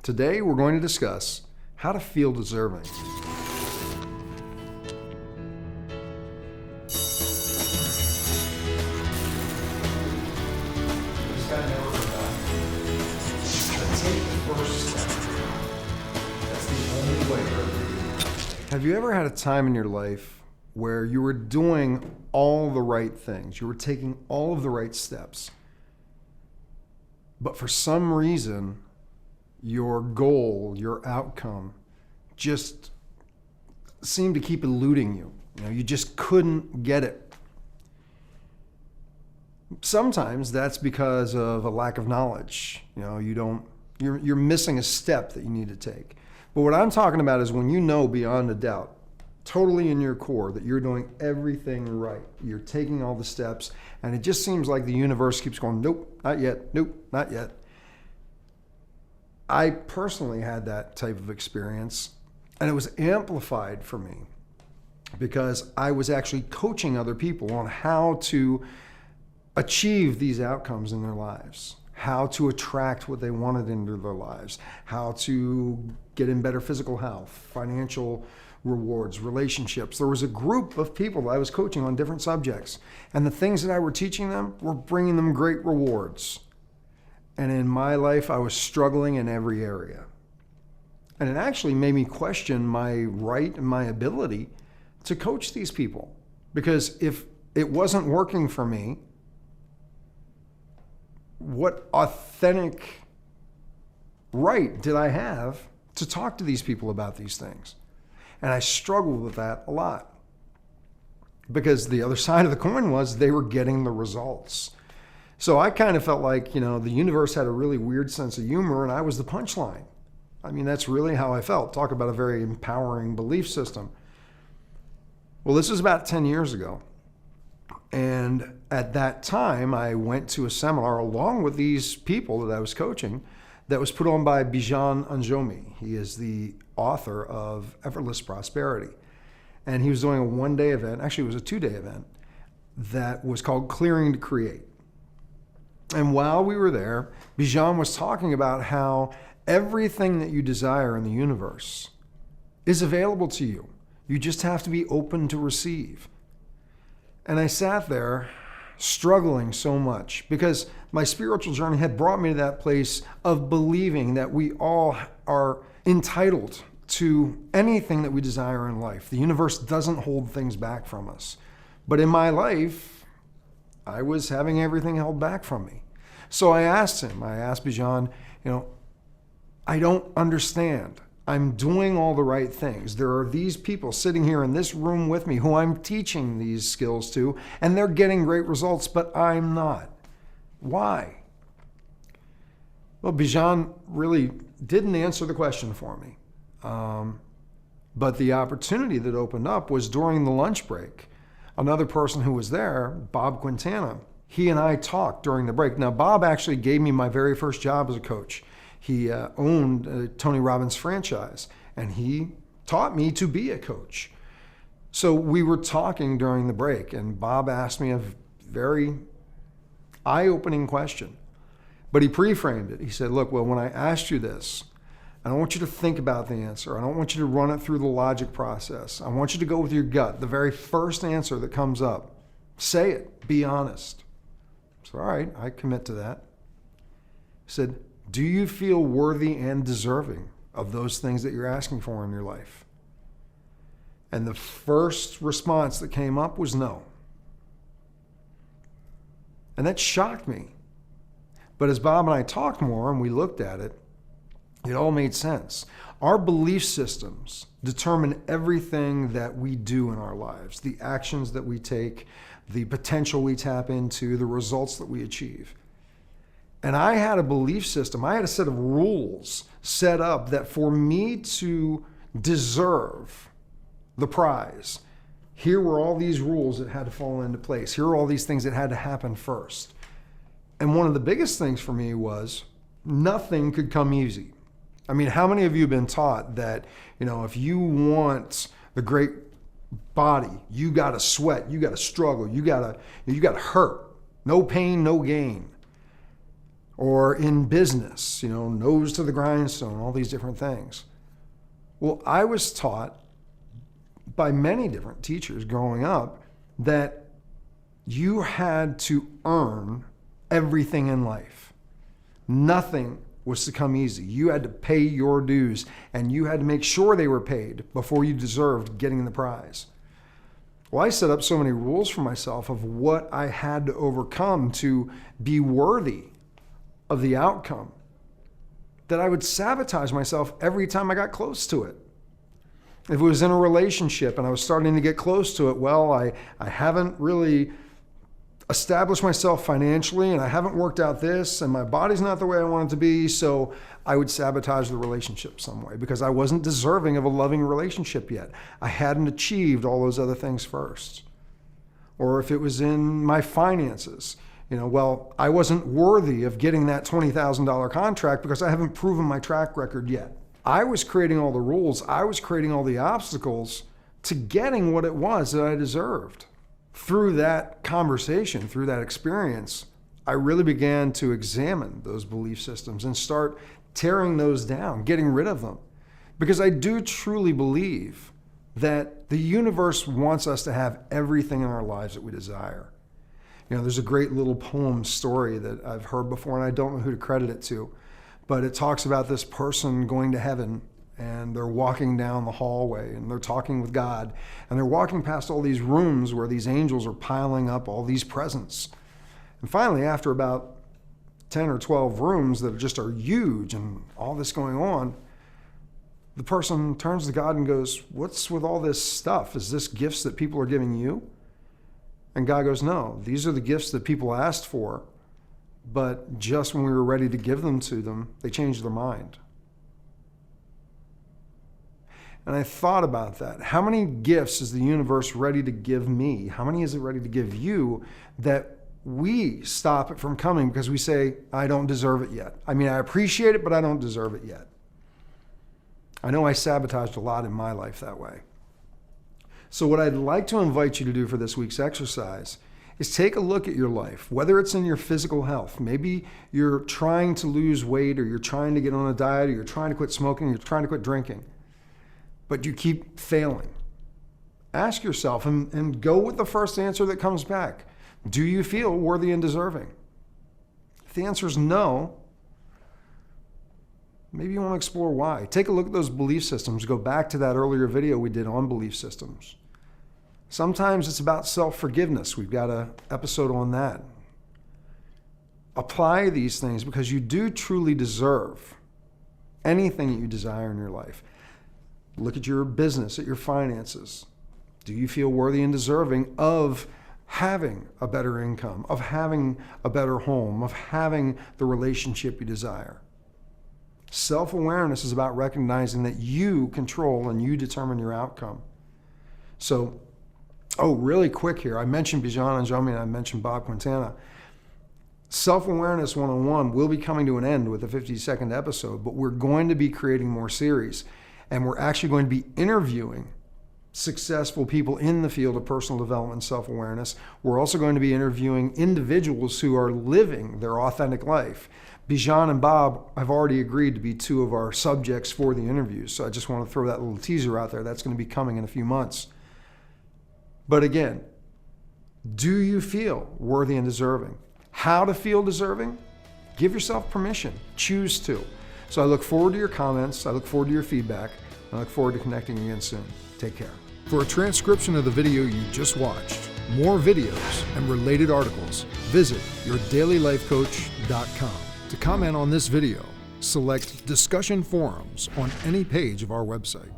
Today we're going to discuss how to feel deserving. This guy never forgot. Take the first step. That's the only way. Have you ever had a time in your life where you were doing all the right things? You were taking all of the right steps, but for some reason, your goal, your outcome, just seemed to keep eluding you. You just couldn't get it. Sometimes that's because of a lack of knowledge. You're missing a step that you need to take. But what I'm talking about is when you know beyond a doubt, totally in your core, that you're doing everything right. You're taking all the steps, and it just seems like the universe keeps going, nope, not yet, nope, not yet. I personally had that type of experience, and it was amplified for me because I was actually coaching other people on how to achieve these outcomes in their lives, how to attract what they wanted into their lives, how to get in better physical health, financial rewards, relationships. There was a group of people that I was coaching on different subjects, and the things that I were teaching them were bringing them great rewards. And in my life, I was struggling in every area. And it actually made me question my right and my ability to coach these people. Because if it wasn't working for me, what authentic right did I have to talk to these people about these things? And I struggled with that a lot. Because the other side of the coin was they were getting the results. So I kind of felt like, the universe had a really weird sense of humor and I was the punchline. I mean, that's really how I felt. Talk about a very empowering belief system. Well, this was about 10 years ago. And at that time, I went to a seminar along with these people that I was coaching that was put on by Bijan Anjomi. He is the author of Effortless Prosperity. And he was doing a one-day event, actually it was a two-day event, that was called Clearing to Create. And while we were there, Bijan was talking about how everything that you desire in the universe is available to you. You just have to be open to receive. And I sat there struggling so much because my spiritual journey had brought me to that place of believing that we all are entitled to anything that we desire in life. The universe doesn't hold things back from us. But in my life, I was having everything held back from me. So I asked Bijan, I don't understand. I'm doing all the right things. There are these people sitting here in this room with me who I'm teaching these skills to, and they're getting great results, but I'm not. Why? Well, Bijan really didn't answer the question for me. But the opportunity that opened up was during the lunch break. Another person who was there, Bob Quintana, he and I talked during the break. Now, Bob actually gave me my very first job as a coach. He owned a Tony Robbins franchise, and he taught me to be a coach. So we were talking during the break, and Bob asked me a very eye-opening question. But he pre-framed it. He said, look, well, when I asked you this, I don't want you to think about the answer. I don't want you to run it through the logic process. I want you to go with your gut. The very first answer that comes up, say it. Be honest. So, all right, I commit to that. He said, do you feel worthy and deserving of those things that you're asking for in your life? And the first response that came up was no. And that shocked me. But as Bob and I talked more and we looked at it, it all made sense. Our belief systems determine everything that we do in our lives, the actions that we take, the potential we tap into, the results that we achieve. And I had a belief system, I had a set of rules set up that for me to deserve the prize, here were all these rules that had to fall into place. Here are all these things that had to happen first. And one of the biggest things for me was nothing could come easy. I mean, how many of you have been taught that, if you want the great body, you got to sweat, you got to struggle, you got to hurt. No pain, no gain. or in business, nose to the grindstone, all these different things. Well, I was taught by many different teachers growing up that you had to earn everything in life. Nothing was to come easy. You had to pay your dues, and you had to make sure they were paid before you deserved getting the prize. Well, I set up so many rules for myself of what I had to overcome to be worthy of the outcome that I would sabotage myself every time I got close to it. If it was in a relationship and I was starting to get close to it, well, I haven't really established myself financially, and I haven't worked out this, and my body's not the way I want it to be, so I would sabotage the relationship some way because I wasn't deserving of a loving relationship yet. I hadn't achieved all those other things first. Or if it was in my finances, well, I wasn't worthy of getting that $20,000 contract because I haven't proven my track record yet. I was creating all the rules. I was creating all the obstacles to getting what it was that I deserved. Through that conversation, through that experience, I really began to examine those belief systems and start tearing those down, getting rid of them. Because I do truly believe that the universe wants us to have everything in our lives that we desire. There's a great little poem story that I've heard before, and I don't know who to credit it to, but it talks about this person going to heaven, and they're walking down the hallway, and they're talking with God, and they're walking past all these rooms where these angels are piling up all these presents. And finally, after about 10 or 12 rooms that just are huge and all this going on, the person turns to God and goes, "What's with all this stuff? Is this gifts that people are giving you?" And God goes, "No, these are the gifts that people asked for, but just when we were ready to give them to them, they changed their mind." And I thought about that. How many gifts is the universe ready to give me? How many is it ready to give you that we stop it from coming because we say, "I don't deserve it yet"? I appreciate it, but I don't deserve it yet. I know I sabotaged a lot in my life that way. So what I'd like to invite you to do for this week's exercise is take a look at your life, whether it's in your physical health. Maybe you're trying to lose weight, or you're trying to get on a diet, or you're trying to quit smoking, or you're trying to quit drinking, but you keep failing. Ask yourself and go with the first answer that comes back. Do you feel worthy and deserving? If the answer is no, maybe you want to explore why. Take a look at those belief systems. Go back to that earlier video we did on belief systems. Sometimes it's about self-forgiveness. We've got an episode on that. Apply these things because you do truly deserve anything that you desire in your life. Look at your business, at your finances. Do you feel worthy and deserving of having a better income, of having a better home, of having the relationship you desire? Self-awareness is about recognizing that you control and you determine your outcome. So, really quick here, I mentioned Bijan Anjami and I mentioned Bob Quintana. Self-Awareness 101 will be coming to an end with the 52nd episode, but we're going to be creating more series, and we're actually going to be interviewing successful people in the field of personal development and self-awareness. We're also going to be interviewing individuals who are living their authentic life. Bijan and Bob have already agreed to be two of our subjects for the interviews, so I just want to throw that little teaser out there. That's going to be coming in a few months. But again, do you feel worthy and deserving? How to feel deserving? Give yourself permission. Choose to. So I look forward to your comments. I look forward to your feedback. I look forward to connecting again soon. Take care. For a transcription of the video you just watched, more videos, and related articles, visit yourdailylifecoach.com. To comment on this video, select Discussion Forums on any page of our website.